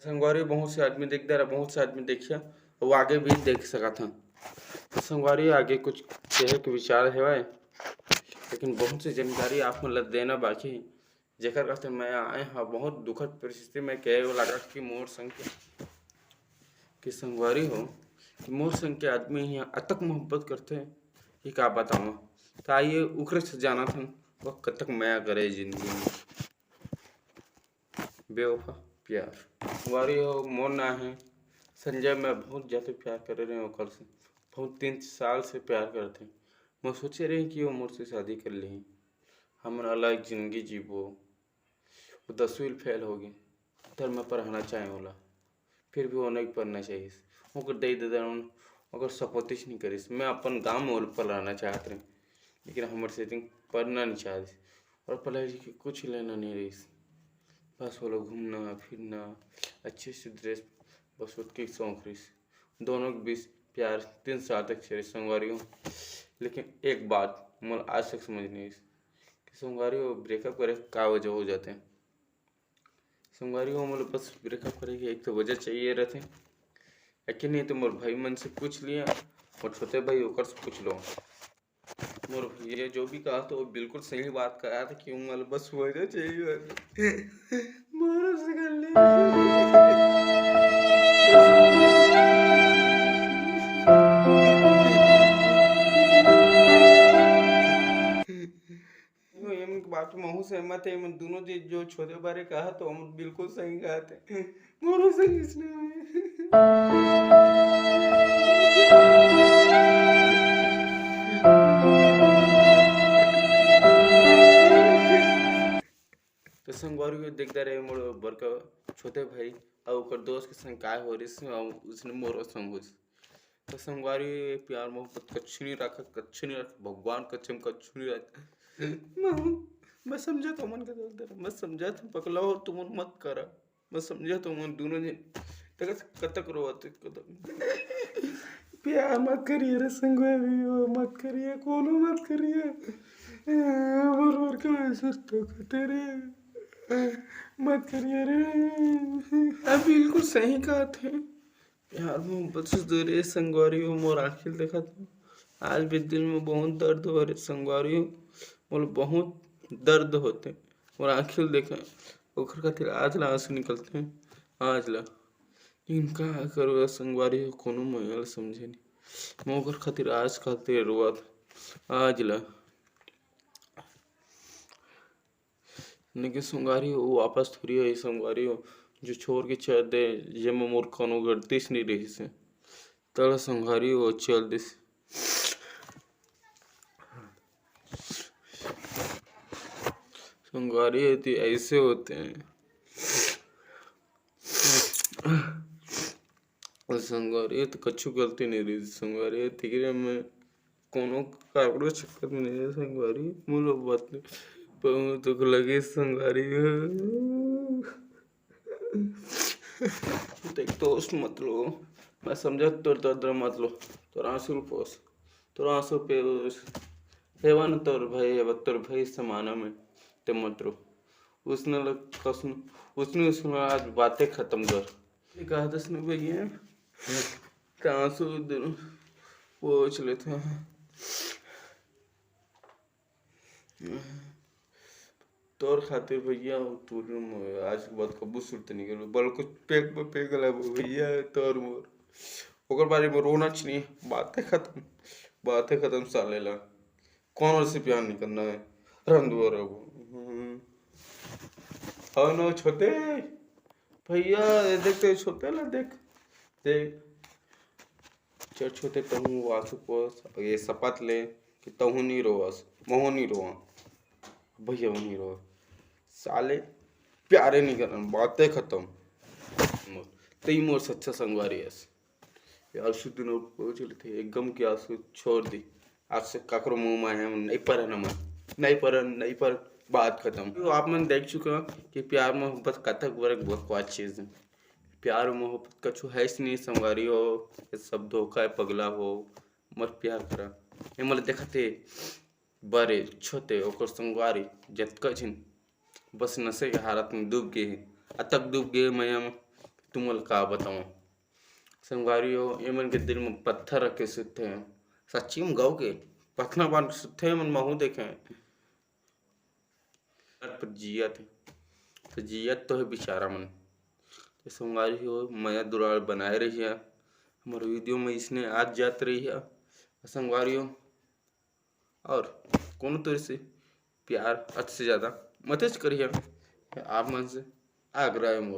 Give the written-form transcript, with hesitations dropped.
संगवारी बहुत से आदमी देख दे रहा, बहुत से आदमी देखिया वो आगे भी देख सका था। तो संगवारी आगे कुछ कहे के विचार है, लेकिन बहुत सी जानकारी आप मन ला देना बाकी है, जेकर कसे मैं आए हाँ बहुत दुखद परिस्थिति में कहे लगा कि मोर संग कि संगवारी हो कि मोर संग के आदमी यहाँ अतक मोहब्बत करते हैं कि का बताऊँ। तो आइए उखरे से जाना था वह कतक माया करे जिंदगी में। बेवफा प्यार संगवारी हो मोर ना है संजय मैं बहुत ज़्यादा प्यार कर रहे हैं ओकर से, बहुत 3 साल से प्यार करते हैं। मैं सोचे रहे कि वो मुझसे शादी कर ली, हम अलग जिंदगी जीबो। वो 10वीं फेल हो गई तर मैं पढ़ाना चाहे होला, फिर भी वो नहीं पढ़ना चाहिए ओकर दे दे अगर सपोर्टिस नहीं करिस। मैं अपन गाँव में पढ़ाना चाहत रहे, लेकिन हमारे सेटिंग पढ़ना नहीं चाहती और पढ़ाई लिखी कुछ लेना नहीं रही। बस वो लोग घूमना फिरना अच्छे से ड्रेस बस उसकी शौक रही। दोनों के बीच प्यार 3 साल तक चले संगवारी हो। लेकिन एक बात मुझे आज तक समझ नहीं कि संगवारी हो ब्रेकअप करे का वजह हो जाते हैं। संगवारी हो मतलब बस ब्रेकअप करे की एक तो वजह चाहिए रहते, लेकिन नहीं तो मोर भाई मन से पूछ लिया और छोटे भाई होकर से पूछ लो। मोर भैया जो भी कहा तो बिल्कुल सही बात कहा था कि मतलब बस वजह चाहिए मारो से कर बात में हूँ सहमत है। मैं दोनों जो छोटे बारे कहा तो हम बिल्कुल सही कहा थे मोरो से इसने तो संगवारी को देखता रहे मोर बड़का छोटे भाई और ओकर दोस्त के संग काय हो रही उसने मोरो संग हो। तो संगवारी प्यार मोहब्बत कच्छु नहीं रखा भगवान कच्चम कच्छु नहीं रखा। मैं समझा तो मन के मैं समझा था पकला और तुम मत करा, मैं समझा तो मन दोनों ने कतक रोते कतक प्यार मत करिए रे संगवारी मत करिए कोनो मत करिए बरबर का ऐसा तो तेरे मत करिए रे। अब बिल्कुल सही कहा थे प्यार मोहब्बत से दूर है संगवारी हो। मोर आखिर देखा था आज भी दिल में बहुत दर्द हो रहे संगवारी हो, बोले बहुत दर्द होते और आखिर देखा ओखर खातिर आज ला आंसू निकलते हैं आज ला। लेकिन का करो संगवारी हो कोनो महिला समझे नहीं मैं ओखर खातिर आज खातिर रोवत आज ला। लेकिन संगवारी हो वापस थोड़ी है संगवारी हो जो छोड़ के चल दे ये में मोर कोनो गलतीस नहीं रही से तला संगवारी हो चल दिस। संगवारी होती ऐसे होते हैं और संगवारी तो कच्छु गलती नहीं रही संगवारी तिगरे में कोनो काकड़ो चक्कर नहीं है संगवारी मुलो बात बहुत दुख लगे संगवारी देख दोस्त मत लो मैं समझा तोर दर्द मत लो तोर आंसू पोस तोर आंसू पे हेवन तोर भाई समाना में ते मत रो उसने लग कसम उसने आज बातें खत्म कर कहा था उसने भैया आंसू पोछ लेते हैं तोर खातिर भैया तू आज के बाद कबू सुनते नहीं कर बल कुछ पेक में पेक ला भैया तोर मोर ओकर बारे में रोना चाहिए बातें खत्म साले ला कौन और से प्यार नहीं करना है रंधुआ रहो हाँ नो छोटे भैया देखते छोटे ला देख चल छोटे तहु आंसू पोस ये शपथ ले कि तहु नहीं रोवस मोह नहीं रोवा भैया वो नहीं रोवा साले प्यारे नहीं करन बातें खत्म तई मोर सच्चा संगवारी है यार शुद्ध न पहुंच थे एक गम के आंसू छोड़ दी आज से काकरो मुंह में है नहीं पर बात खत्म। तो आप मन देख चुके कि प्यार मोहब्बत कथक वर्ग बकवास चीज है। प्यार मोहब्बत कछु है नहीं संगवारी हो सब धोखा है पगला हो मत प्यार करा ये मतलब देखते बड़े छोटे ओकर संगवारी जतका झिन बस नशे के हालत में डूब गए हैं अतक डूब गए मैं तुमन का बताऊं। संगवारी हो एमन के दिल में पत्थर रख के सुते हैं। सच्ची में गौ के पखना बांध के सुते हैं मन महू देखे पर जियत है। तो जियत तो है बेचारा मन। तो संगवारी हो मया दुराड़ बनाए रही है। हमारे वीडियो में इसने आज जात रही है संगवारी हो। और कौन तो इसे प्यार अच्छे से ज़्यादा मत करिए आप मन से आग्रह है मोर।